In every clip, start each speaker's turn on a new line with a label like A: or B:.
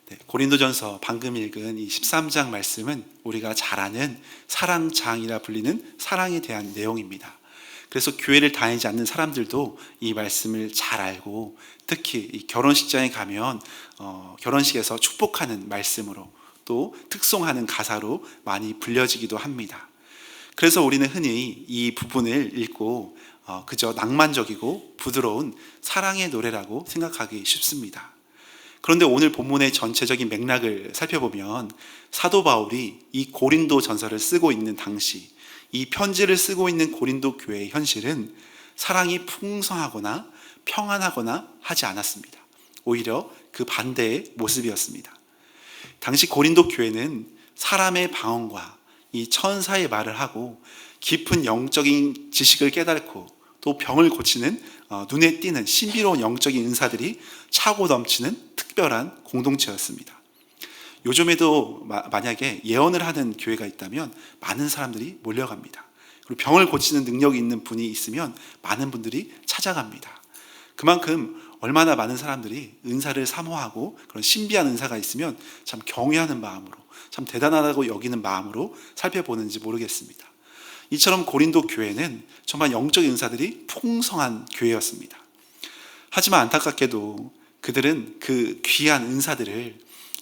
A: 네, 고린도전서 방금 읽은 이 13장 말씀은 우리가 잘 아는 사랑장이라 불리는 사랑에 대한 내용입니다. 그래서 교회를 다니지 않는 사람들도 이 말씀을 잘 알고, 특히 이 결혼식장에 가면 결혼식에서 축복하는 말씀으로 또 특송하는 가사로 많이 불려지기도 합니다. 그래서 우리는 흔히 이 부분을 읽고 그저 낭만적이고 부드러운 사랑의 노래라고 생각하기 쉽습니다. 그런데 오늘 본문의 전체적인 맥락을 살펴보면 사도 바울이 이 고린도 전서를 쓰고 있는 당시, 이 편지를 쓰고 있는 고린도 교회의 현실은 사랑이 풍성하거나 평안하거나 하지 않았습니다. 오히려 그 반대의 모습이었습니다. 당시 고린도 교회는 사람의 방언과 이 천사의 말을 하고 깊은 영적인 지식을 깨닫고 또 병을 고치는 눈에 띄는 신비로운 영적인 은사들이 차고 넘치는 특별한 공동체였습니다. 요즘에도 만약에 예언을 하는 교회가 있다면 많은 사람들이 몰려갑니다. 그리고 병을 고치는 능력이 있는 분이 있으면 많은 분들이 찾아갑니다. 그만큼 얼마나 많은 사람들이 은사를 사모하고 그런 신비한 은사가 있으면 참 경외하는 마음으로, 참 대단하다고 여기는 마음으로 살펴보는지 모르겠습니다. 이처럼 고린도 교회는 정말 영적인 은사들이 풍성한 교회였습니다. 하지만 안타깝게도 그들은 그 귀한 은사들을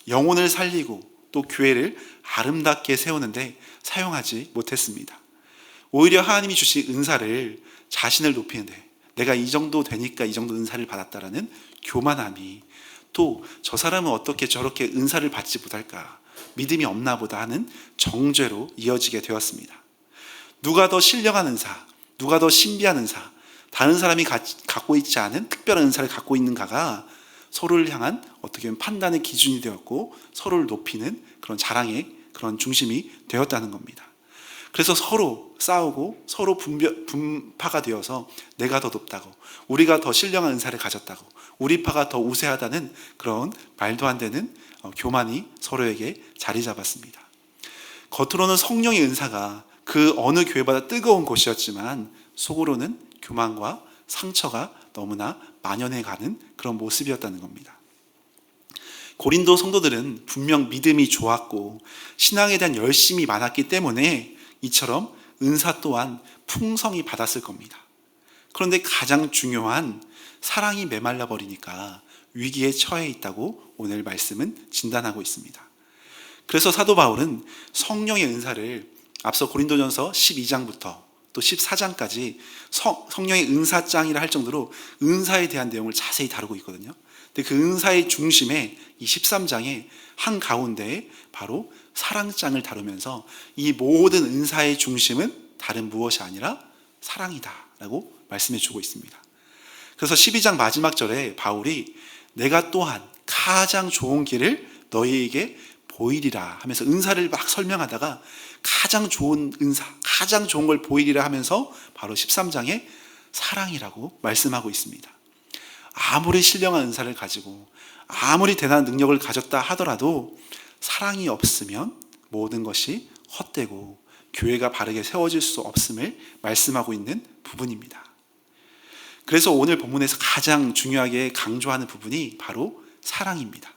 A: 영혼을 살리고 또 교회를 아름답게 세우는데 사용하지 못했습니다. 오히려 하나님이 주신 은사를 자신을 높이는데, 내가 이 정도 되니까 이 정도 은사를 받았다라는 교만함이, 또 저 사람은 어떻게 저렇게 은사를 받지 못할까, 믿음이 없나 보다 하는 정죄로 이어지게 되었습니다. 누가 더 신령한 은사, 누가 더 신비한 은사, 다른 사람이 갖고 있지 않은 특별한 은사를 갖고 있는가가 서로를 향한 어떻게 보면 판단의 기준이 되었고, 서로를 높이는 그런 자랑의 그런 중심이 되었다는 겁니다. 그래서 서로 싸우고 서로 분파가 되어서 내가 더 높다고, 우리가 더 신령한 은사를 가졌다고, 우리 파가 더 우세하다는 그런 말도 안 되는 교만이 서로에게 자리 잡았습니다. 겉으로는 성령의 은사가 그 어느 교회보다 뜨거운 곳이었지만 속으로는 교만과 상처가 너무나 만연해가는 그런 모습이었다는 겁니다. 고린도 성도들은 분명 믿음이 좋았고 신앙에 대한 열심이 많았기 때문에 이처럼 은사 또한 풍성히 받았을 겁니다. 그런데 가장 중요한 사랑이 메말라 버리니까 위기에 처해 있다고 오늘 말씀은 진단하고 있습니다. 그래서 사도 바울은 성령의 은사를 앞서 고린도전서 12장부터 또 14장까지 성령의 은사장이라 할 정도로 은사에 대한 내용을 자세히 다루고 있거든요. 근데 그 은사의 중심에 이 13장의 한가운데에 바로 사랑장을 다루면서 이 모든 은사의 중심은 다른 무엇이 아니라 사랑이다 라고 말씀해 주고 있습니다. 그래서 12장 마지막 절에 바울이 내가 또한 가장 좋은 길을 너희에게 보이리라 하면서 은사를 막 설명하다가 가장 좋은 은사, 가장 좋은 걸 보이리라 하면서 바로 13장에 사랑이라고 말씀하고 있습니다. 아무리 신령한 은사를 가지고 아무리 대단한 능력을 가졌다 하더라도 사랑이 없으면 모든 것이 헛되고 교회가 바르게 세워질 수 없음을 말씀하고 있는 부분입니다. 그래서 오늘 본문에서 가장 중요하게 강조하는 부분이 바로 사랑입니다.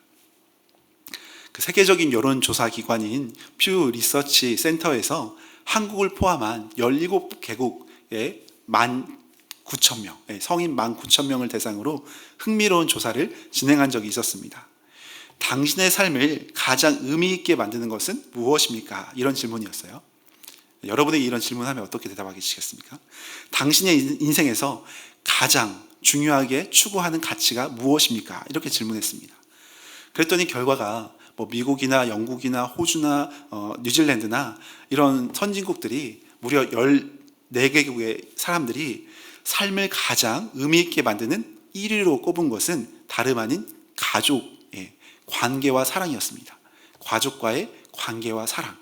A: 그 세계적인 여론조사 기관인 퓨 리서치 센터에서 한국을 포함한 17개국의 19,000명, 성인 19,000명을 대상으로 흥미로운 조사를 진행한 적이 있었습니다. 당신의 삶을 가장 의미 있게 만드는 것은 무엇입니까? 이런 질문이었어요. 여러분에게 이런 질문하면 어떻게 대답하시겠습니까? 당신의 인생에서 가장 중요하게 추구하는 가치가 무엇입니까? 이렇게 질문했습니다. 그랬더니 결과가 미국이나 영국이나 호주나 뉴질랜드나 이런 선진국들이 무려 14개국의 사람들이 삶을 가장 의미 있게 만드는 1위로 꼽은 것은 다름 아닌 가족의 관계와 사랑이었습니다. 가족과의 관계와 사랑.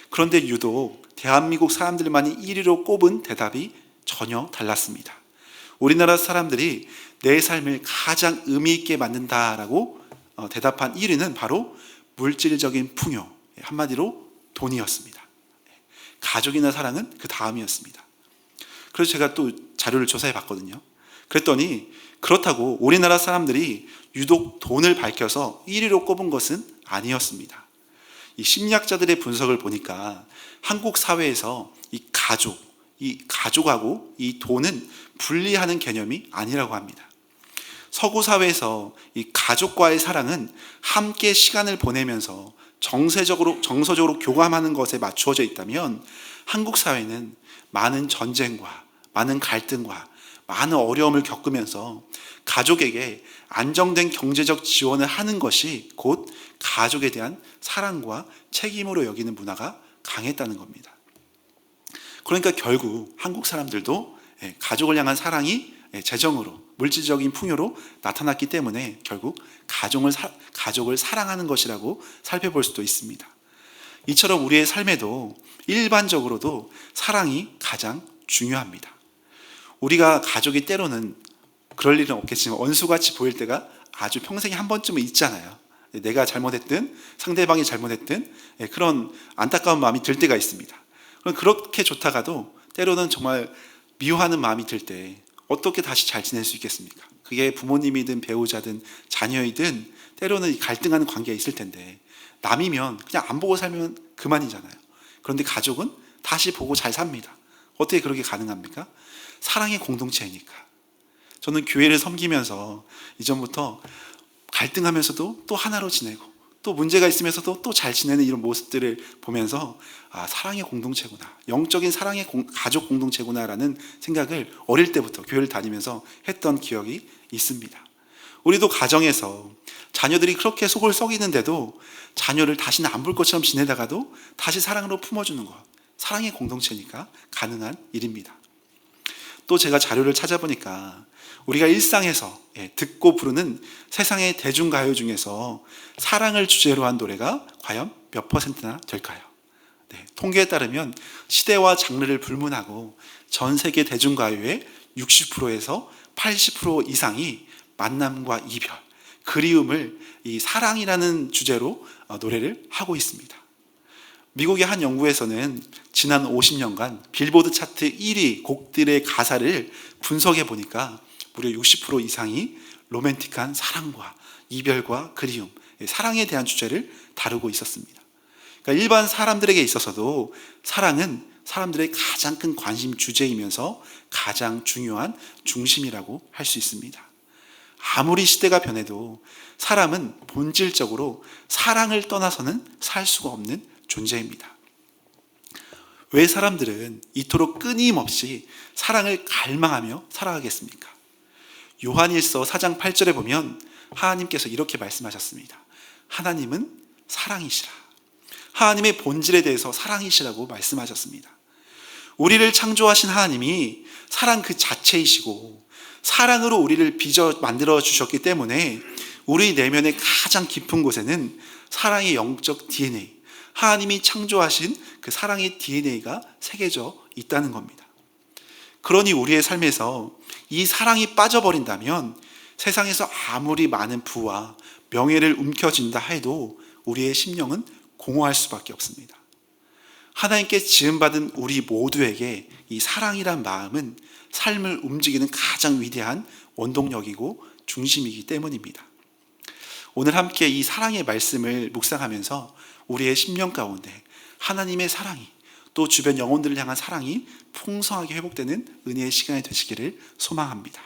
A: 그런데 유독 대한민국 사람들만이 1위로 꼽은 대답이 전혀 달랐습니다. 우리나라 사람들이 내 삶을 가장 의미 있게 만든다라고 대답한 1위는 바로 물질적인 풍요, 한마디로 돈이었습니다. 가족이나 사랑은 그 다음이었습니다. 그래서 제가 또 자료를 조사해 봤거든요. 그랬더니 그렇다고 우리나라 사람들이 유독 돈을 밝혀서 1위로 꼽은 것은 아니었습니다. 이 심리학자들의 분석을 보니까 한국 사회에서 이 가족하고 이 돈은 분리하는 개념이 아니라고 합니다. 서구 사회에서 이 가족과의 사랑은 함께 시간을 보내면서 정서적으로 교감하는 것에 맞추어져 있다면, 한국 사회는 많은 전쟁과 많은 갈등과 많은 어려움을 겪으면서 가족에게 안정된 경제적 지원을 하는 것이 곧 가족에 대한 사랑과 책임으로 여기는 문화가 강했다는 겁니다. 그러니까 결국 한국 사람들도 가족을 향한 사랑이 재정으로, 물질적인 풍요로 나타났기 때문에 결국 가족을 사랑하는 것이라고 살펴볼 수도 있습니다. 이처럼 우리의 삶에도 일반적으로도 사랑이 가장 중요합니다. 우리가 가족이 때로는 그럴 일은 없겠지만 원수같이 보일 때가 아주 평생에 한 번쯤은 있잖아요. 내가 잘못했든 상대방이 잘못했든 그런 안타까운 마음이 들 때가 있습니다. 그럼 그렇게 좋다가도 때로는 정말 미워하는 마음이 들 때 어떻게 다시 잘 지낼 수 있겠습니까? 그게 부모님이든 배우자든 자녀이든 때로는 갈등하는 관계가 있을 텐데, 남이면 그냥 안 보고 살면 그만이잖아요. 그런데 가족은 다시 보고 잘 삽니다. 어떻게 그렇게 가능합니까? 사랑의 공동체이니까. 저는 교회를 섬기면서 이전부터 갈등하면서도 또 하나로 지내고, 또 문제가 있으면서도 또 잘 지내는 이런 모습들을 보면서 사랑의 공동체구나, 영적인 사랑의 가족 공동체구나라는 생각을 어릴 때부터 교회를 다니면서 했던 기억이 있습니다. 우리도 가정에서 자녀들이 그렇게 속을 썩이는데도 자녀를 다시는 안 볼 것처럼 지내다가도 다시 사랑으로 품어주는 것, 사랑의 공동체니까 가능한 일입니다. 또 제가 자료를 찾아보니까 우리가 일상에서 듣고 부르는 세상의 대중가요 중에서 사랑을 주제로 한 노래가 과연 몇 퍼센트나 될까요? 통계에 따르면 시대와 장르를 불문하고 전 세계 대중가요의 60%에서 80% 이상이 만남과 이별, 그리움을 이 사랑이라는 주제로 노래를 하고 있습니다. 미국의 한 연구에서는 지난 50년간 빌보드 차트 1위 곡들의 가사를 분석해 보니까 무려 60% 이상이 로맨틱한 사랑과 이별과 그리움, 사랑에 대한 주제를 다루고 있었습니다. 그러니까 일반 사람들에게 있어서도 사랑은 사람들의 가장 큰 관심 주제이면서 가장 중요한 중심이라고 할 수 있습니다. 아무리 시대가 변해도 사람은 본질적으로 사랑을 떠나서는 살 수가 없는 존재입니다. 왜 사람들은 이토록 끊임없이 사랑을 갈망하며 살아가겠습니까? 요한일서 4장 8절에 보면 하나님께서 이렇게 말씀하셨습니다. 하나님은 사랑이시라. 하나님의 본질에 대해서 사랑이시라고 말씀하셨습니다. 우리를 창조하신 하나님이 사랑 그 자체이시고 사랑으로 우리를 빚어 만들어 주셨기 때문에 우리 내면의 가장 깊은 곳에는 사랑의 영적 DNA, 하나님이 창조하신 그 사랑의 DNA가 새겨져 있다는 겁니다. 그러니 우리의 삶에서 이 사랑이 빠져버린다면 세상에서 아무리 많은 부와 명예를 움켜쥔다 해도 우리의 심령은 공허할 수밖에 없습니다. 하나님께 지음받은 우리 모두에게 이 사랑이란 마음은 삶을 움직이는 가장 위대한 원동력이고 중심이기 때문입니다. 오늘 함께 이 사랑의 말씀을 묵상하면서 우리의 심령 가운데 하나님의 사랑이, 또 주변 영혼들을 향한 사랑이 풍성하게 회복되는 은혜의 시간이 되시기를 소망합니다.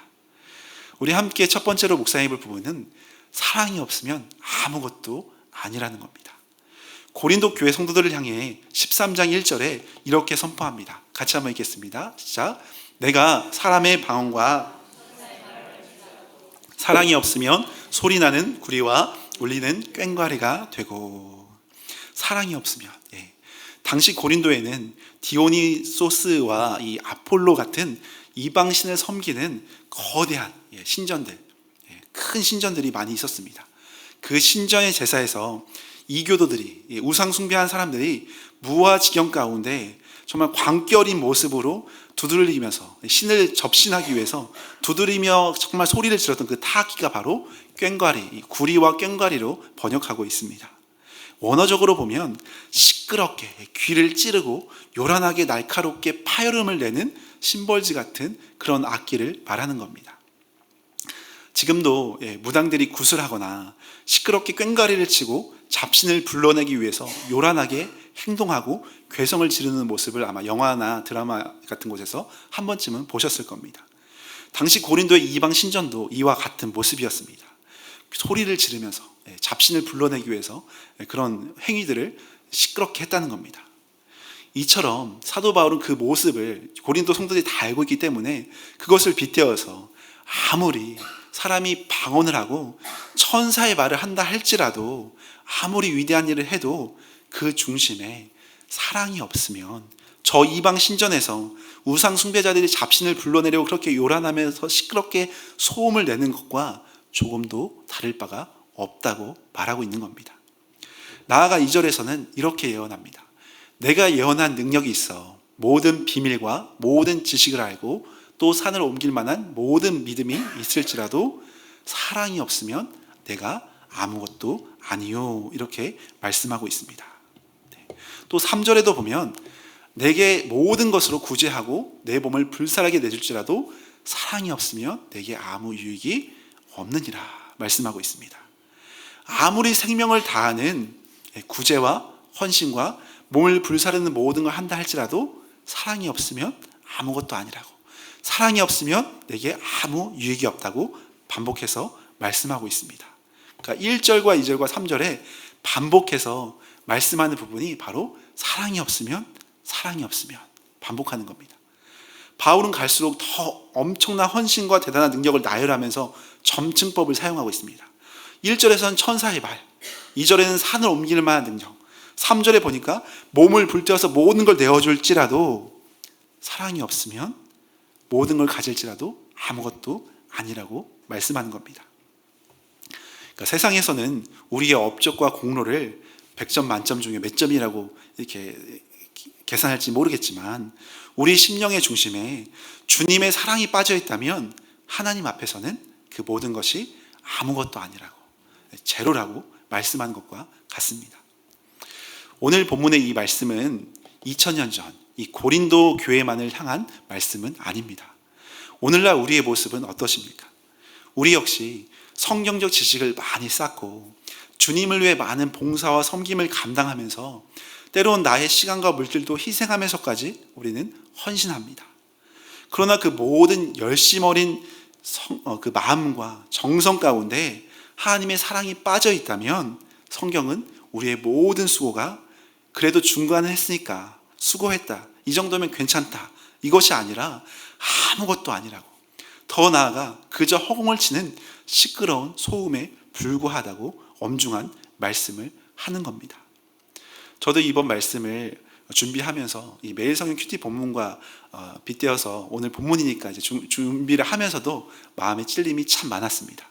A: 우리 함께 첫 번째로 묵상해 볼 부분은 사랑이 없으면 아무것도 아니라는 겁니다. 고린도 교회 성도들을 향해 13장 1절에 이렇게 선포합니다. 같이 한번 읽겠습니다. 시작. 내가 사람의 방언과 사랑이 없으면 소리나는 구리와 울리는 꽹과리가 되고. 사랑이 없으면, 당시 고린도에는 디오니소스와 이 아폴로 같은 이방신을 섬기는 거대한 신전들, 큰 신전들이 많이 있었습니다. 그 신전의 제사에서 이교도들이, 우상 숭배한 사람들이 무아지경 가운데 정말 광결인 모습으로 두드리면서 신을 접신하기 위해서 두드리며 정말 소리를 질렀던 그 타악기가 바로 꽹과리, 구리와 꽹과리로 번역하고 있습니다. 원어적으로 보면 시끄럽게 귀를 찌르고 요란하게 날카롭게 파열음을 내는 심벌지 같은 그런 악기를 말하는 겁니다. 지금도 무당들이 구슬하거나 시끄럽게 꽹과리를 치고 잡신을 불러내기 위해서 요란하게 행동하고 괴성을 지르는 모습을 아마 영화나 드라마 같은 곳에서 한 번쯤은 보셨을 겁니다. 당시 고린도의 이방 신전도 이와 같은 모습이었습니다. 소리를 지르면서 잡신을 불러내기 위해서 그런 행위들을 시끄럽게 했다는 겁니다. 이처럼 사도 바울은 그 모습을 고린도 성도들이 다 알고 있기 때문에 그것을 빗대어서 아무리 사람이 방언을 하고 천사의 말을 한다 할지라도, 아무리 위대한 일을 해도 그 중심에 사랑이 없으면, 저 이방 신전에서 우상 숭배자들이 잡신을 불러내려고 그렇게 요란하면서 시끄럽게 소음을 내는 것과 조금도 다를 바가 없다고 말하고 있는 겁니다. 나아가 2절에서는 이렇게 예언합니다. 내가 예언한 능력이 있어 모든 비밀과 모든 지식을 알고 또 산을 옮길 만한 모든 믿음이 있을지라도 사랑이 없으면 내가 아무것도 아니요, 이렇게 말씀하고 있습니다. 또 3절에도 보면 내게 모든 것으로 구제하고 내 몸을 불살하게 내줄지라도 사랑이 없으면 내게 아무 유익이 없느니라 말씀하고 있습니다. 아무리 생명을 다하는 구제와 헌신과 몸을 불사르는 모든 걸 한다 할지라도 사랑이 없으면 아무것도 아니라고, 사랑이 없으면 내게 아무 유익이 없다고 반복해서 말씀하고 있습니다. 그러니까 1절과 2절과 3절에 반복해서 말씀하는 부분이 바로 사랑이 없으면 반복하는 겁니다. 바울은 갈수록 더 엄청난 헌신과 대단한 능력을 나열하면서 점층법을 사용하고 있습니다. 1절에서는 천사의 말, 2절에는 산을 옮길 만한 능력, 3절에 보니까 몸을 불태워서 모든 걸 내어줄지라도 사랑이 없으면 모든 걸 가질지라도 아무것도 아니라고 말씀하는 겁니다. 그러니까 세상에서는 우리의 업적과 공로를 100점 만점 중에 몇 점이라고 이렇게 계산할지 모르겠지만, 우리 심령의 중심에 주님의 사랑이 빠져 있다면 하나님 앞에서는 그 모든 것이 아무것도 아니라고, 제로라고 말씀하는 것과 같습니다. 오늘 본문의 이 말씀은 2000년 전 이 고린도 교회만을 향한 말씀은 아닙니다. 오늘날 우리의 모습은 어떠십니까? 우리 역시 성경적 지식을 많이 쌓고 주님을 위해 많은 봉사와 섬김을 감당하면서 때로는 나의 시간과 물질도 희생하면서까지 우리는 헌신합니다. 그러나 그 모든 열심 어린 그 마음과 정성 가운데 하나님의 사랑이 빠져 있다면 성경은 우리의 모든 수고가 그래도 중간에 했으니까 수고했다, 이 정도면 괜찮다, 이것이 아니라 아무것도 아니라고, 더 나아가 그저 허공을 치는 시끄러운 소음에 불과하다고 엄중한 말씀을 하는 겁니다. 저도 이번 말씀을 준비하면서 이 매일 성경 큐티 본문과 빗대어서 오늘 본문이니까 이제 준비를 하면서도 마음의 찔림이 참 많았습니다.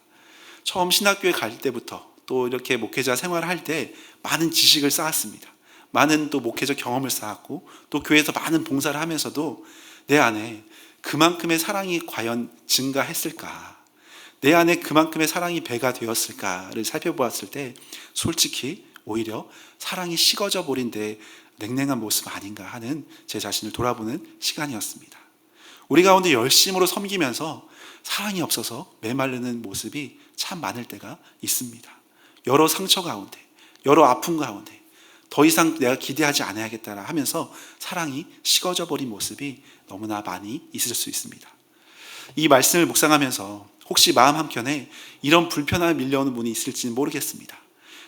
A: 처음 신학교에 갈 때부터 또 이렇게 목회자 생활을 할 때 많은 지식을 쌓았습니다. 많은 또 목회적 경험을 쌓았고 또 교회에서 많은 봉사를 하면서도 내 안에 그만큼의 사랑이 과연 증가했을까, 내 안에 그만큼의 사랑이 배가 되었을까를 살펴보았을 때 솔직히 오히려 사랑이 식어져 버린 데 냉랭한 모습 아닌가 하는 제 자신을 돌아보는 시간이었습니다. 우리 가운데 열심으로 섬기면서 사랑이 없어서 메마르는 모습이 참 많을 때가 있습니다. 여러 상처 가운데, 여러 아픔 가운데 더 이상 내가 기대하지 않아야겠다 하면서 사랑이 식어져 버린 모습이 너무나 많이 있을 수 있습니다. 이 말씀을 묵상하면서 혹시 마음 한켠에 이런 불편함에 밀려오는 분이 있을지는 모르겠습니다.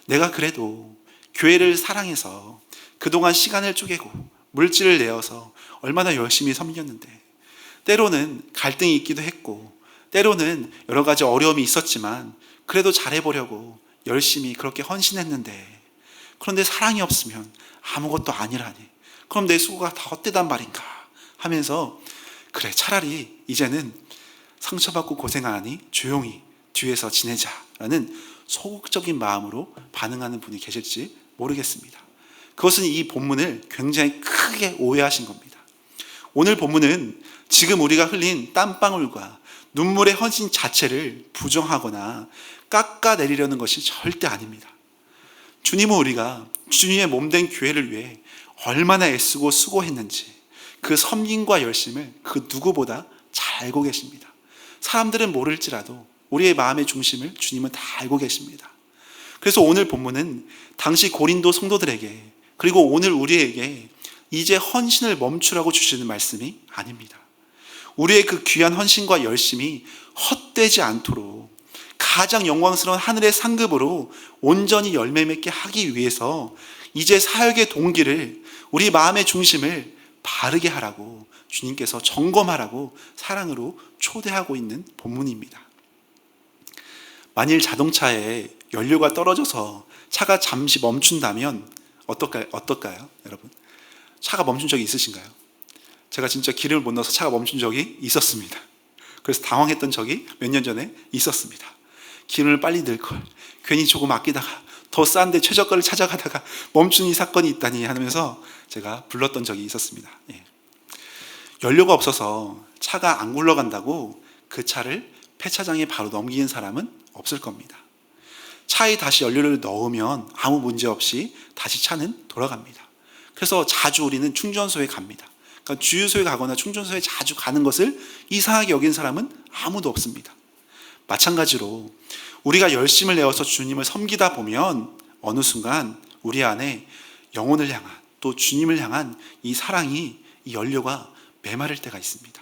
A: 내가 그래도 교회를 사랑해서 그동안 시간을 쪼개고 물질을 내어서 얼마나 열심히 섬겼는데, 때로는 갈등이 있기도 했고 때로는 여러 가지 어려움이 있었지만 그래도 잘해보려고 열심히 그렇게 헌신했는데, 그런데 사랑이 없으면 아무것도 아니라니, 그럼 내 수고가 다 헛되단 말인가 하면서 그래, 차라리 이제는 상처받고 고생하니 조용히 뒤에서 지내자라는 소극적인 마음으로 반응하는 분이 계실지 모르겠습니다. 그것은 이 본문을 굉장히 크게 오해하신 겁니다. 오늘 본문은 지금 우리가 흘린 땀방울과 눈물의 헌신 자체를 부정하거나 깎아내리려는 것이 절대 아닙니다. 주님은 우리가 주님의 몸된 교회를 위해 얼마나 애쓰고 수고했는지 그 섬김과 열심을 그 누구보다 잘 알고 계십니다. 사람들은 모를지라도 우리의 마음의 중심을 주님은 다 알고 계십니다. 그래서 오늘 본문은 당시 고린도 성도들에게, 그리고 오늘 우리에게 이제 헌신을 멈추라고 주시는 말씀이 아닙니다. 우리의 그 귀한 헌신과 열심이 헛되지 않도록 가장 영광스러운 하늘의 상급으로 온전히 열매 맺게 하기 위해서 이제 사역의 동기를, 우리 마음의 중심을 바르게 하라고 주님께서 점검하라고 사랑으로 초대하고 있는 본문입니다. 만일 자동차에 연료가 떨어져서 차가 잠시 멈춘다면 어떨까요, 여러분? 차가 멈춘 적이 있으신가요? 제가 진짜 기름을 못 넣어서 차가 멈춘 적이 있었습니다. 그래서 당황했던 적이 몇 년 전에 있었습니다. 기름을 빨리 넣을 걸, 괜히 조금 아끼다가 더 싼데 최저가를 찾아가다가 멈춘 이 사건이 있다니 하면서 제가 불렀던 적이 있었습니다. 연료가 없어서 차가 안 굴러간다고 그 차를 폐차장에 바로 넘기는 사람은 없을 겁니다. 차에 다시 연료를 넣으면 아무 문제 없이 다시 차는 돌아갑니다. 그래서 자주 우리는 충전소에 갑니다. 그러니까 주유소에 가거나 충전소에 자주 가는 것을 이상하게 여기는 사람은 아무도 없습니다. 마찬가지로 우리가 열심을 내어서 주님을 섬기다 보면 어느 순간 우리 안에 영혼을 향한, 또 주님을 향한 이 사랑이, 이 연료가 메마를 때가 있습니다.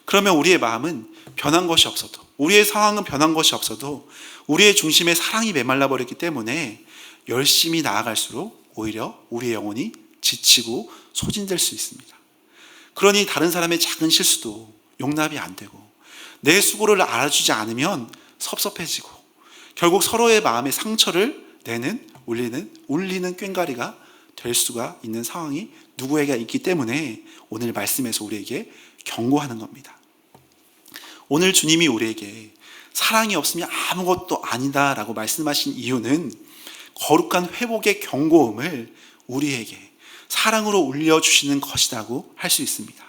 A: 그러면 우리의 마음은 변한 것이 없어도, 우리의 상황은 변한 것이 없어도 우리의 중심에 사랑이 메말라 버렸기 때문에 열심히 나아갈수록 오히려 우리의 영혼이 지치고 소진될 수 있습니다. 그러니 다른 사람의 작은 실수도 용납이 안 되고, 내 수고를 알아주지 않으면 섭섭해지고, 결국 서로의 마음에 상처를 내는, 울리는 꽹과리가 될 수가 있는 상황이 누구에게 있기 때문에 오늘 말씀에서 우리에게 경고하는 겁니다. 오늘 주님이 우리에게 사랑이 없으면 아무것도 아니다 라고 말씀하신 이유는 거룩한 회복의 경고음을 우리에게 사랑으로 울려주시는 것이라고 할 수 있습니다.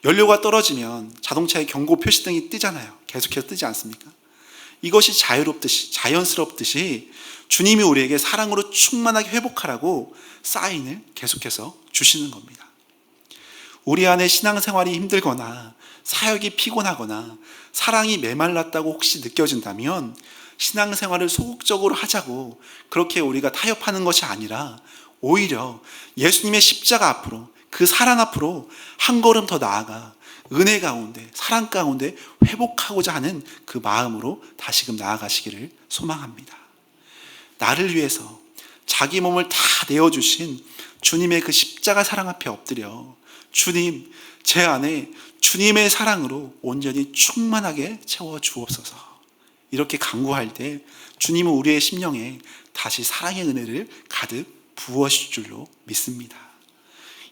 A: 연료가 떨어지면 자동차의 경고 표시등이 뜨잖아요. 계속해서 뜨지 않습니까? 이것이 자연스럽듯이 주님이 우리에게 사랑으로 충만하게 회복하라고 사인을 계속해서 주시는 겁니다. 우리 안에 신앙생활이 힘들거나 사역이 피곤하거나 사랑이 메말랐다고 혹시 느껴진다면 신앙생활을 소극적으로 하자고 그렇게 우리가 타협하는 것이 아니라 오히려 예수님의 십자가 앞으로, 그 사랑 앞으로 한 걸음 더 나아가 은혜 가운데, 사랑 가운데 회복하고자 하는 그 마음으로 다시금 나아가시기를 소망합니다. 나를 위해서 자기 몸을 다 내어주신 주님의 그 십자가 사랑 앞에 엎드려 주님, 제 안에 주님의 사랑으로 온전히 충만하게 채워주옵소서, 이렇게 간구할 때 주님은 우리의 심령에 다시 사랑의 은혜를 가득 부어주실 줄로 믿습니다.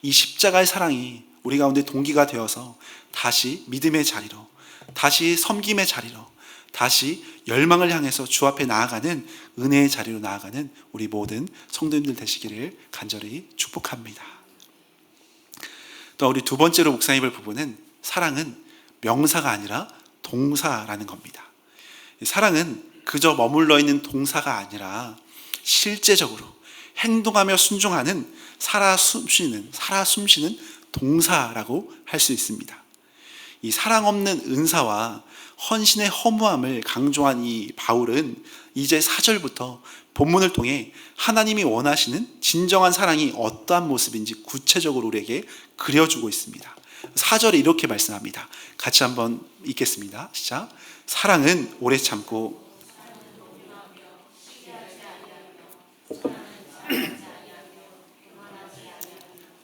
A: 이 십자가의 사랑이 우리 가운데 동기가 되어서 다시 믿음의 자리로, 다시 섬김의 자리로, 다시 열망을 향해서 주 앞에 나아가는 은혜의 자리로 나아가는 우리 모든 성도님들 되시기를 간절히 축복합니다. 또 우리 두 번째로 묵상해 볼 부분은 사랑은 명사가 아니라 동사라는 겁니다. 사랑은 그저 머물러 있는 동사가 아니라 실제적으로 행동하며 순종하는 살아 숨쉬는 동사라고 할 수 있습니다. 이 사랑 없는 은사와 헌신의 허무함을 강조한 이 바울은 이제 4절부터 본문을 통해 하나님이 원하시는 진정한 사랑이 어떠한 모습인지 구체적으로 우리에게 그려주고 있습니다. 4절에 이렇게 말씀합니다. 같이 한번 읽겠습니다. 시작. 사랑은 오래 참고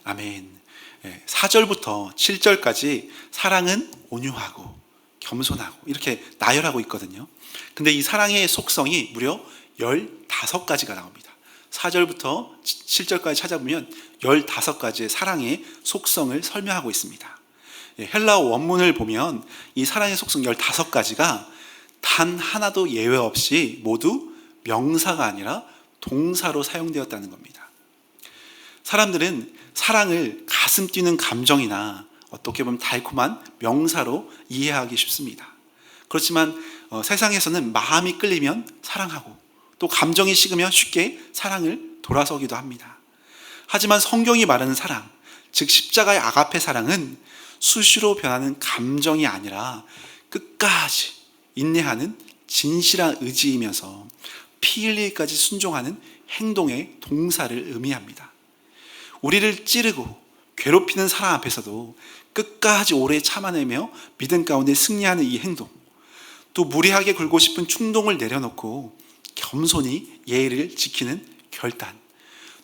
A: 아멘. 4절부터 7절까지 사랑은 온유하고 겸손하고 이렇게 나열하고 있거든요. 근데 이 사랑의 속성이 무려 15가지가 나옵니다. 4절부터 7절까지 찾아보면 15가지의 사랑의 속성을 설명하고 있습니다. 헬라어 원문을 보면 이 사랑의 속성 15가지가 단 하나도 예외 없이 모두 명사가 아니라 동사로 사용되었다는 겁니다. 사람들은 사랑을 가슴 뛰는 감정이나 어떻게 보면 달콤한 명사로 이해하기 쉽습니다. 그렇지만 세상에서는 마음이 끌리면 사랑하고 또 감정이 식으면 쉽게 사랑을 돌아서기도 합니다. 하지만 성경이 말하는 사랑, 즉 십자가의 아가페 사랑은 수시로 변하는 감정이 아니라 끝까지 인내하는 진실한 의지이면서 피 흘리기까지 순종하는 행동의 동사를 의미합니다. 우리를 찌르고 괴롭히는 사람 앞에서도 끝까지 오래 참아내며 믿음 가운데 승리하는 이 행동, 또 무리하게 굴고 싶은 충동을 내려놓고 겸손히 예의를 지키는 결단,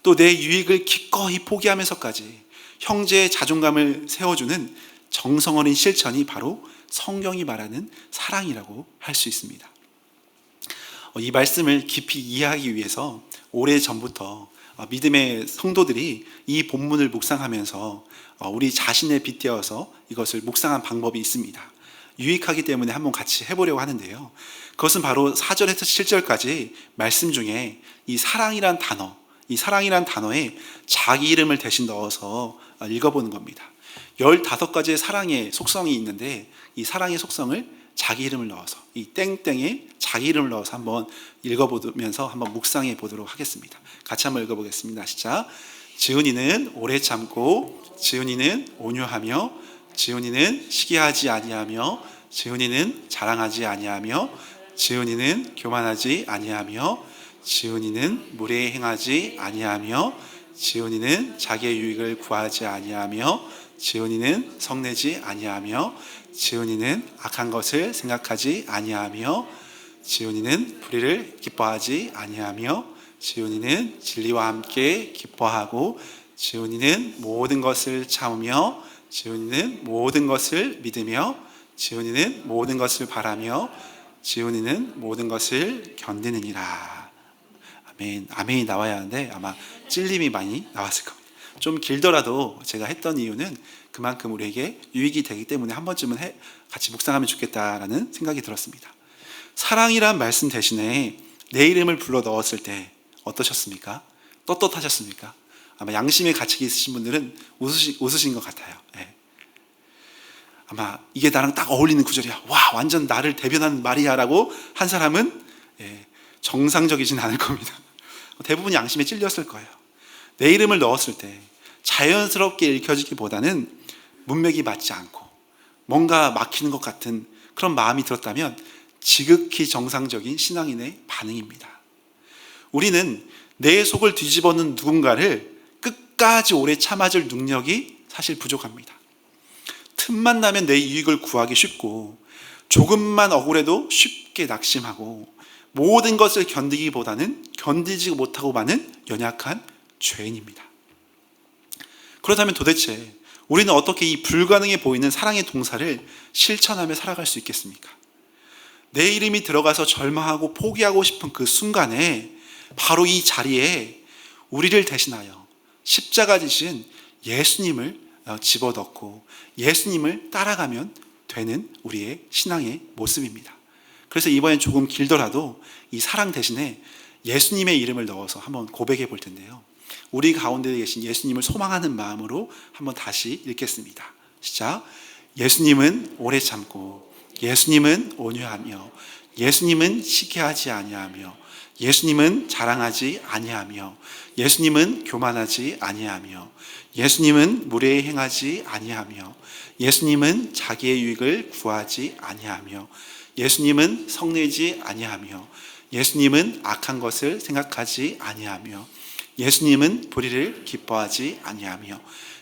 A: 또 내 유익을 기꺼이 포기하면서까지 형제의 자존감을 세워주는 정성 어린 실천이 바로 성경이 말하는 사랑이라고 할 수 있습니다. 이 말씀을 깊이 이해하기 위해서 오래전부터 믿음의 성도들이 이 본문을 묵상하면서 우리 자신에 빗대어서 이것을 묵상한 방법이 있습니다. 유익하기 때문에 한번 같이 해보려고 하는데요. 그것은 바로 4절에서 7절까지 말씀 중에 이 사랑이란 단어, 이 사랑이란 단어에 자기 이름을 대신 넣어서 읽어보는 겁니다. 15가지의 사랑의 속성이 있는데 이 사랑의 속성을 자기 이름을 넣어서, 이 땡땡에 자기 이름을 넣어서 한번 읽어보면서 한번 묵상해 보도록 하겠습니다. 같이 한번 읽어보겠습니다. 시작. 지은이는 오래 참고, 지은이는 온유하며, 지은이는 시기하지 아니하며, 지은이는 자랑하지 아니하며, 지은이는 교만하지 아니하며, 지은이는 무례 행하지 아니하며, 지은이는 자기의 유익을 구하지 아니하며, 지은이는 성내지 아니하며, 지은이는 악한 것을 생각하지 아니하며, 지은이는 불의를 기뻐하지 아니하며, 지은이는 진리와 함께 기뻐하고, 지은이는 모든 것을 참으며, 지은이는 모든 것을 믿으며, 지은이는 모든 것을 바라며, 지은이는 모든 것을 견디느니라. 아멘. 아멘이 나와야 하는데 아마 찔림이 많이 나왔을 겁니다. 좀 길더라도 제가 했던 이유는 그만큼 우리에게 유익이 되기 때문에 한 번쯤은 같이 묵상하면 좋겠다라는 생각이 들었습니다. 사랑이란 말씀 대신에 내 이름을 불러 넣었을 때 어떠셨습니까? 떳떳하셨습니까? 아마 양심의 가책이 있으신 분들은 웃으신 것 같아요. 네. 아마 이게 나랑 딱 어울리는 구절이야. 와, 완전 나를 대변하는 말이야 라고 한 사람은 정상적이진 않을 겁니다. 대부분 양심에 찔렸을 거예요. 내 이름을 넣었을 때 자연스럽게 읽혀지기보다는 문맥이 맞지 않고 뭔가 막히는 것 같은 그런 마음이 들었다면 지극히 정상적인 신앙인의 반응입니다. 우리는 내 속을 뒤집어놓은 누군가를 끝까지 오래 참아줄 능력이 사실 부족합니다. 틈만 나면 내 이익을 구하기 쉽고 조금만 억울해도 쉽게 낙심하고 모든 것을 견디기보다는 견디지 못하고 마는 연약한 죄인입니다. 그렇다면 도대체 우리는 어떻게 이 불가능해 보이는 사랑의 동사를 실천하며 살아갈 수 있겠습니까? 내 이름이 들어가서 절망하고 포기하고 싶은 그 순간에 바로 이 자리에 우리를 대신하여 십자가 지신 예수님을 집어넣고 예수님을 따라가면 되는 우리의 신앙의 모습입니다. 그래서 이번엔 조금 길더라도 이 사랑 대신에 예수님의 이름을 넣어서 한번 고백해 볼 텐데요. 우리 가운데 계신 예수님을 소망하는 마음으로 한번 다시 읽겠습니다. 시작. 예수님은 오래 참고, 예수님은 온유하며, 예수님은 시기하지 아니하며, 예수님은 자랑하지 아니하며, 예수님은 교만하지 아니하며, 예수님은 무례히 행하지 아니하며, 예수님은 자기의 유익을 구하지 아니하며, 예수님은 성내지 아니하며, 예수님은 악한 것을 생각하지 아니하며, 예수님은 불의를 기뻐하지 아니하며,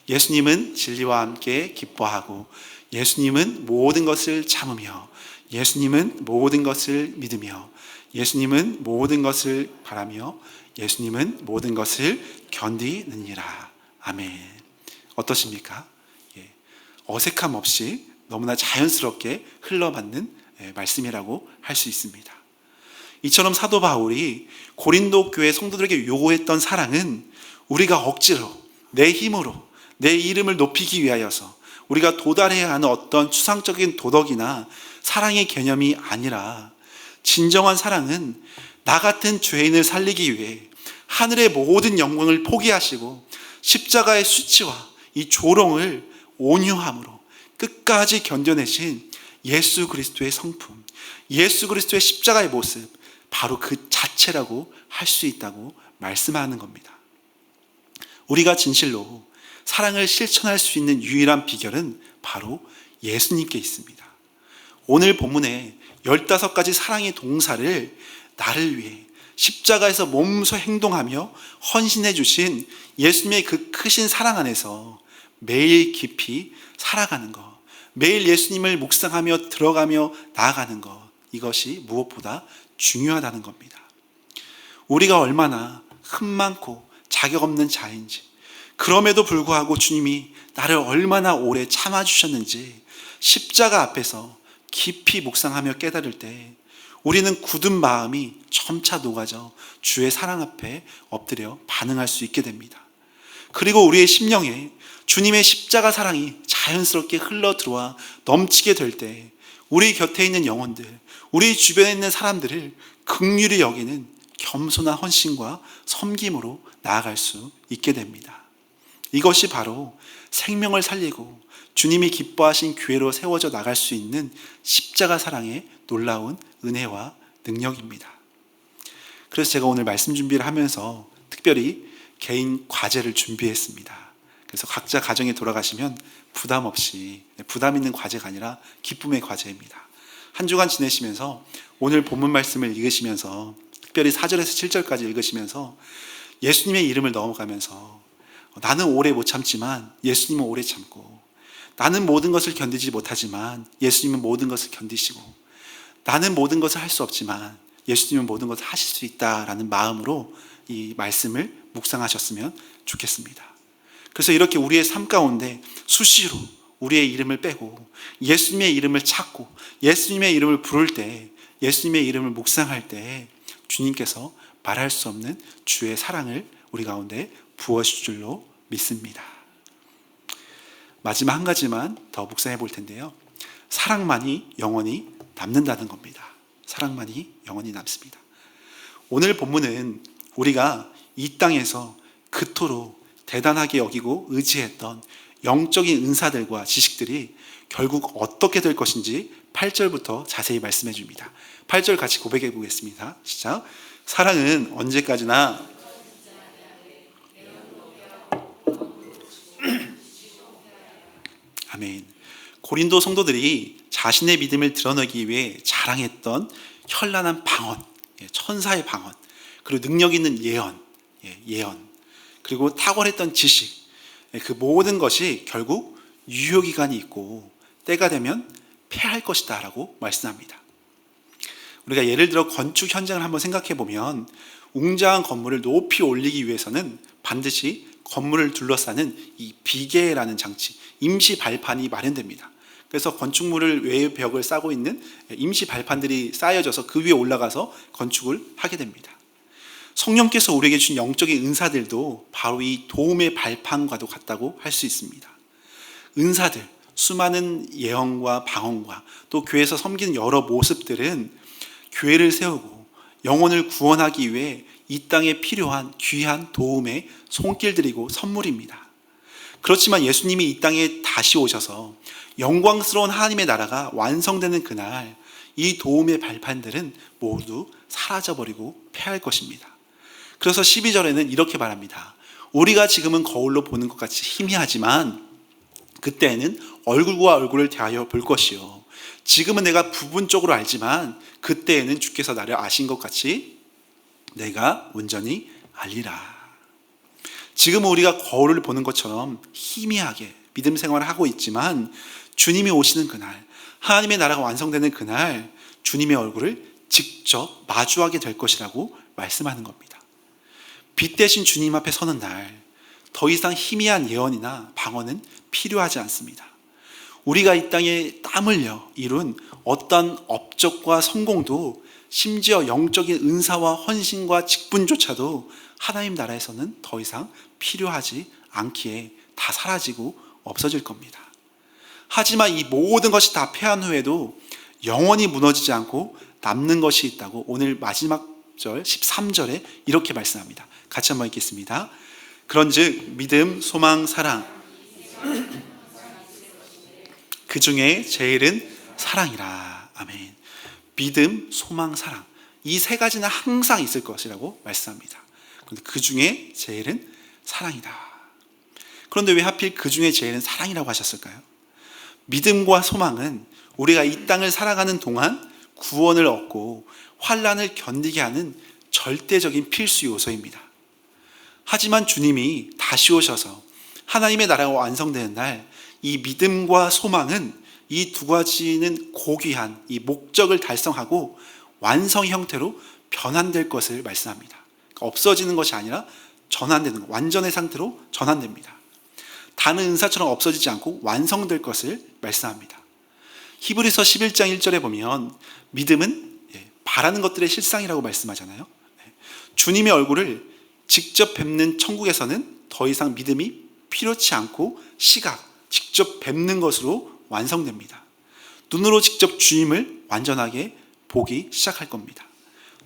A: 예수님은 진리와 함께 기뻐하고, 예수님은 모든 것을 참으며, 예수님은 모든 것을 믿으며, 예수님은 모든 것을 바라며, 예수님은 모든 것을 견디느니라. 아멘. 어떠십니까? 어색함 없이 너무나 자연스럽게 흘러맞는 말씀이라고 할 수 있습니다. 이처럼 사도 바울이 고린도 교회 성도들에게 요구했던 사랑은 우리가 억지로 내 힘으로 내 이름을 높이기 위하여서 우리가 도달해야 하는 어떤 추상적인 도덕이나 사랑의 개념이 아니라 진정한 사랑은 나 같은 죄인을 살리기 위해 하늘의 모든 영광을 포기하시고 십자가의 수치와 이 조롱을 온유함으로 끝까지 견뎌내신 예수 그리스도의 성품, 예수 그리스도의 십자가의 모습, 바로 그 자체라고 할 수 있다고 말씀하는 겁니다. 우리가 진실로 사랑을 실천할 수 있는 유일한 비결은 바로 예수님께 있습니다. 오늘 본문에 15가지 사랑의 동사를 나를 위해 십자가에서 몸소 행동하며 헌신해 주신 예수님의 그 크신 사랑 안에서 매일 깊이 살아가는 것, 매일 예수님을 묵상하며 들어가며 나아가는 것, 이것이 무엇보다 중요하다는 겁니다. 우리가 얼마나 흠 많고 자격 없는 자인지, 그럼에도 불구하고 주님이 나를 얼마나 오래 참아주셨는지 십자가 앞에서 깊이 묵상하며 깨달을 때 우리는 굳은 마음이 점차 녹아져 주의 사랑 앞에 엎드려 반응할 수 있게 됩니다. 그리고 우리의 심령에 주님의 십자가 사랑이 자연스럽게 흘러 들어와 넘치게 될 때 우리 곁에 있는 영혼들, 우리 주변에 있는 사람들을 긍휼히 여기는 겸손한 헌신과 섬김으로 나아갈 수 있게 됩니다. 이것이 바로 생명을 살리고 주님이 기뻐하신 교회로 세워져 나갈 수 있는 십자가 사랑의 놀라운 은혜와 능력입니다. 그래서 제가 오늘 말씀 준비를 하면서 특별히 개인 과제를 준비했습니다. 그래서 각자 가정에 돌아가시면 부담 없이, 부담 있는 과제가 아니라 기쁨의 과제입니다. 한 주간 지내시면서 오늘 본문 말씀을 읽으시면서 특별히 4절에서 7절까지 읽으시면서 예수님의 이름을 넘어가면서 나는 오래 못 참지만 예수님은 오래 참고, 나는 모든 것을 견디지 못하지만 예수님은 모든 것을 견디시고, 나는 모든 것을 할 수 없지만 예수님은 모든 것을 하실 수 있다라는 마음으로 이 말씀을 묵상하셨으면 좋겠습니다. 그래서 이렇게 우리의 삶 가운데 수시로 우리의 이름을 빼고 예수님의 이름을 찾고 예수님의 이름을 부를 때, 예수님의 이름을 묵상할 때 주님께서 말할 수 없는 주의 사랑을 우리 가운데 부어주실 줄로 믿습니다. 마지막 한 가지만 더 묵상해 볼 텐데요, 사랑만이 영원히 남는다는 겁니다. 사랑만이 영원히 남습니다. 오늘 본문은 우리가 이 땅에서 그토록 대단하게 여기고 의지했던 영적인 은사들과 지식들이 결국 어떻게 될 것인지 8절부터 자세히 말씀해 줍니다. 8절 같이 고백해 보겠습니다. 시작. 사랑은 언제까지나 아멘. 고린도 성도들이 자신의 믿음을 드러내기 위해 자랑했던 현란한 방언, 천사의 방언, 그리고 능력 있는 예언, 그리고 탁월했던 지식, 그 모든 것이 결국 유효기간이 있고 때가 되면 패할 것이다 라고 말씀합니다. 우리가 예를 들어 건축 현장을 한번 생각해 보면 웅장한 건물을 높이 올리기 위해서는 반드시 건물을 둘러싸는 이 비계라는 장치, 임시 발판이 마련됩니다. 그래서 건축물을 외벽을 싸고 있는 임시 발판들이 쌓여져서 그 위에 올라가서 건축을 하게 됩니다. 성령께서 우리에게 준 영적인 은사들도 바로 이 도움의 발판과도 같다고 할 수 있습니다. 은사들, 수많은 예언과 방언과 또 교회에서 섬기는 여러 모습들은 교회를 세우고 영혼을 구원하기 위해 이 땅에 필요한 귀한 도움의 손길들이고 선물입니다. 그렇지만 예수님이 이 땅에 다시 오셔서 영광스러운 하나님의 나라가 완성되는 그날 이 도움의 발판들은 모두 사라져버리고 패할 것입니다. 그래서 12절에는 이렇게 말합니다. 우리가 지금은 거울로 보는 것 같이 희미하지만 그때에는 얼굴과 얼굴을 대하여 볼 것이요, 지금은 내가 부분적으로 알지만 그때에는 주께서 나를 아신 것 같이 내가 온전히 알리라. 지금은 우리가 거울을 보는 것처럼 희미하게 믿음 생활을 하고 있지만 주님이 오시는 그날, 하나님의 나라가 완성되는 그날 주님의 얼굴을 직접 마주하게 될 것이라고 말씀하는 겁니다. 빛 대신 주님 앞에 서는 날 더 이상 희미한 예언이나 방언은 필요하지 않습니다. 우리가 이 땅에 땀 흘려 이룬 어떤 업적과 성공도, 심지어 영적인 은사와 헌신과 직분조차도 하나님 나라에서는 더 이상 필요하지 않기에 다 사라지고 없어질 겁니다. 하지만 이 모든 것이 다 패한 후에도 영원히 무너지지 않고 남는 것이 있다고 오늘 마지막 절 13절에 이렇게 말씀합니다. 같이 한번 읽겠습니다. 그런즉 믿음, 소망, 사랑, 그 중에 제일은 사랑이라. 아멘. 믿음, 소망, 사랑, 이 세 가지는 항상 있을 것이라고 말씀합니다. 그런데 그 중에 제일은 사랑이다. 그런데 왜 하필 그 중에 제일은 사랑이라고 하셨을까요? 믿음과 소망은 우리가 이 땅을 살아가는 동안 구원을 얻고 환난을 견디게 하는 절대적인 필수 요소입니다. 하지만 주님이 다시 오셔서 하나님의 나라가 완성되는 날, 이 믿음과 소망은 이 두 가지는 고귀한 이 목적을 달성하고 완성의 형태로 변환될 것을 말씀합니다. 그러니까 없어지는 것이 아니라 전환되는 것, 완전의 상태로 전환됩니다. 다른 은사처럼 없어지지 않고 완성될 것을 말씀합니다. 히브리서 11장 1절에 보면 믿음은 바라는 것들의 실상이라고 말씀하잖아요. 주님의 얼굴을 직접 뵙는 천국에서는 더 이상 믿음이 필요치 않고 직접 뵙는 것으로 완성됩니다. 눈으로 직접 주님을 완전하게 보기 시작할 겁니다.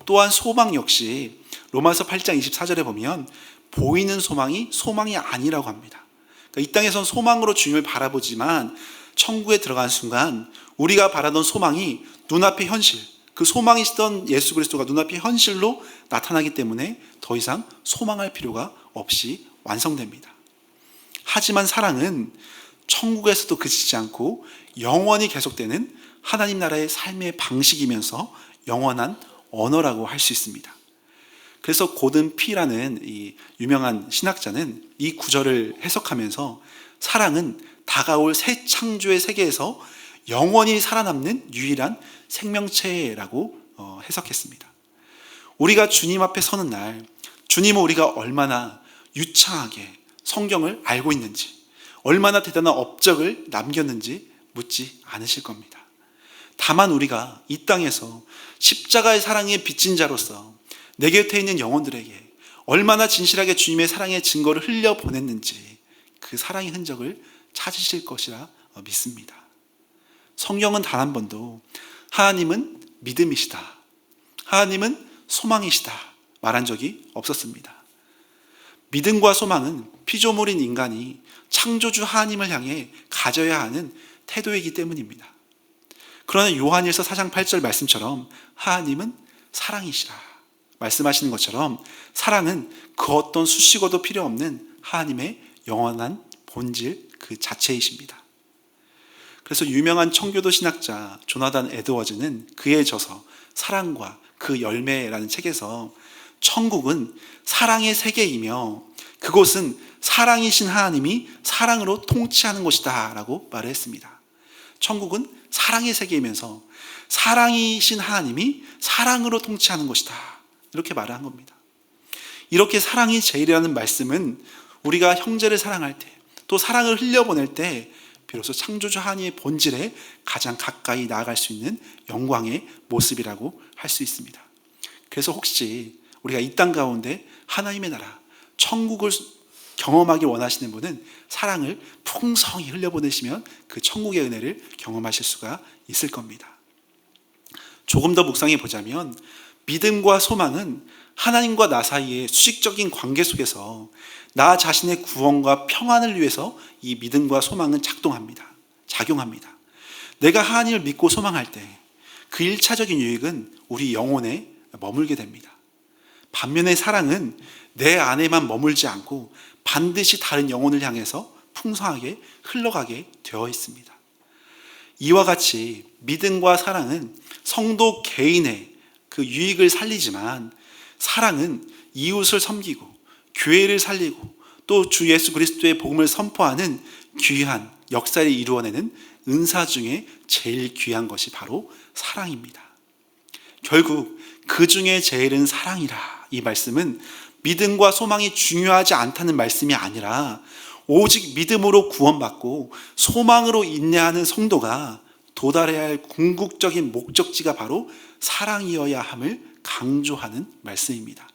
A: 또한 소망 역시 로마서 8장 24절에 보면 보이는 소망이 소망이 아니라고 합니다. 그러니까 이 땅에선 소망으로 주님을 바라보지만 천국에 들어간 순간 우리가 바라던 소망이 눈앞의 현실, 그 소망이시던 예수 그리스도가 눈앞의 현실로 나타나기 때문에 더 이상 소망할 필요가 없이 완성됩니다. 하지만 사랑은 천국에서도 그치지 않고 영원히 계속되는 하나님 나라의 삶의 방식이면서 영원한 언어라고 할 수 있습니다. 그래서 고든 피라는 이 유명한 신학자는 이 구절을 해석하면서 사랑은 다가올 새 창조의 세계에서 영원히 살아남는 유일한 생명체라고 해석했습니다. 우리가 주님 앞에 서는 날, 주님은 우리가 얼마나 유창하게 성경을 알고 있는지, 얼마나 대단한 업적을 남겼는지 묻지 않으실 겁니다. 다만 우리가 이 땅에서 십자가의 사랑에 빚진 자로서 내 곁에 있는 영혼들에게 얼마나 진실하게 주님의 사랑의 증거를 흘려보냈는지 그 사랑의 흔적을 찾으실 것이라 믿습니다. 성경은 단 한 번도 하나님은 믿음이시다, 하나님은 소망이시다 말한 적이 없었습니다. 믿음과 소망은 피조물인 인간이 창조주 하나님을 향해 가져야 하는 태도이기 때문입니다. 그러나 요한일서 4장 8절 말씀처럼 하나님은 사랑이시라 말씀하시는 것처럼 사랑은 그 어떤 수식어도 필요 없는 하나님의 영원한 본질 그 자체이십니다. 그래서 유명한 청교도 신학자 조나단 에드워즈는 그의 저서 사랑과 그 열매라는 책에서 천국은 사랑의 세계이며 그곳은 사랑이신 하나님이 사랑으로 통치하는 곳이다 라고 말을 했습니다. 천국은 사랑의 세계이면서 사랑이신 하나님이 사랑으로 통치하는 곳이다 이렇게 말을 한 겁니다. 이렇게 사랑이 제일이라는 말씀은 우리가 형제를 사랑할 때, 또 사랑을 흘려보낼 때 비로소 창조주 하나님의 본질에 가장 가까이 나아갈 수 있는 영광의 모습이라고 할 수 있습니다. 그래서 혹시 우리가 이 땅 가운데 하나님의 나라, 천국을 경험하기 원하시는 분은 사랑을 풍성히 흘려보내시면 그 천국의 은혜를 경험하실 수가 있을 겁니다. 조금 더 묵상해 보자면 믿음과 소망은 하나님과 나 사이의 수직적인 관계 속에서 나 자신의 구원과 평안을 위해서 이 믿음과 소망은 작용합니다. 내가 하나님을 믿고 소망할 때 그 1차적인 유익은 우리 영혼에 머물게 됩니다. 반면에 사랑은 내 안에만 머물지 않고 반드시 다른 영혼을 향해서 풍성하게 흘러가게 되어 있습니다. 이와 같이 믿음과 사랑은 성도 개인의 그 유익을 살리지만 사랑은 이웃을 섬기고 교회를 살리고 또 주 예수 그리스도의 복음을 선포하는 귀한 역사를 이루어내는 은사 중에 제일 귀한 것이 바로 사랑입니다. 결국 그 중에 제일은 사랑이라 이 말씀은 믿음과 소망이 중요하지 않다는 말씀이 아니라 오직 믿음으로 구원받고 소망으로 인내하는 성도가 도달해야 할 궁극적인 목적지가 바로 사랑이어야 함을 강조하는 말씀입니다.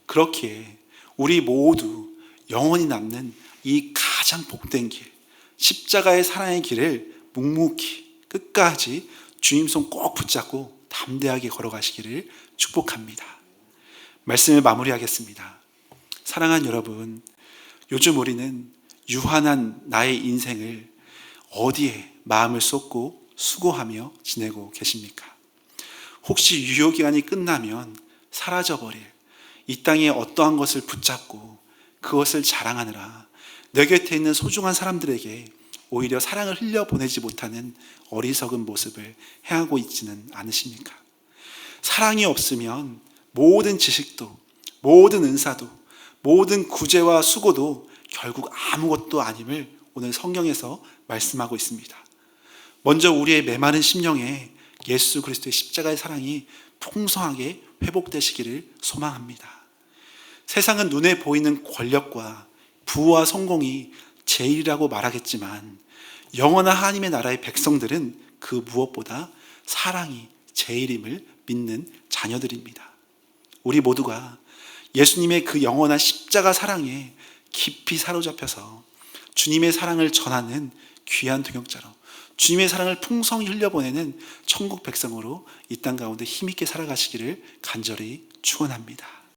A: 그렇기에 우리 모두 영원히 남는 이 가장 복된 길, 십자가의 사랑의 길을 묵묵히 끝까지 주님 손 꼭 붙잡고 담대하게 걸어가시기를 축복합니다. 말씀을 마무리하겠습니다. 사랑하는 여러분, 요즘 우리는 유한한 나의 인생을 어디에 마음을 쏟고 수고하며 지내고 계십니까? 혹시 유효기간이 끝나면 사라져버릴 이 땅에 어떠한 것을 붙잡고 그것을 자랑하느라 내 곁에 있는 소중한 사람들에게 오히려 사랑을 흘려보내지 못하는 어리석은 모습을 행하고 있지는 않으십니까? 사랑이 없으면 모든 지식도, 모든 은사도, 모든 구제와 수고도 결국 아무것도 아님을 오늘 성경에서 말씀하고 있습니다. 먼저 우리의 메마른 심령에 예수 그리스도의 십자가의 사랑이 풍성하게 회복되시기를 소망합니다. 세상은 눈에 보이는 권력과 부와 성공이 제일이라고 말하겠지만 영원한 하나님의 나라의 백성들은 그 무엇보다 사랑이 제일임을 믿는 자녀들입니다. 우리 모두가 예수님의 그 영원한 십자가 사랑에 깊이 사로잡혀서 주님의 사랑을 전하는 귀한 동역자로, 주님의 사랑을 풍성히 흘려보내는 천국 백성으로 이 땅 가운데 힘있게 살아가시기를 간절히 축원합니다.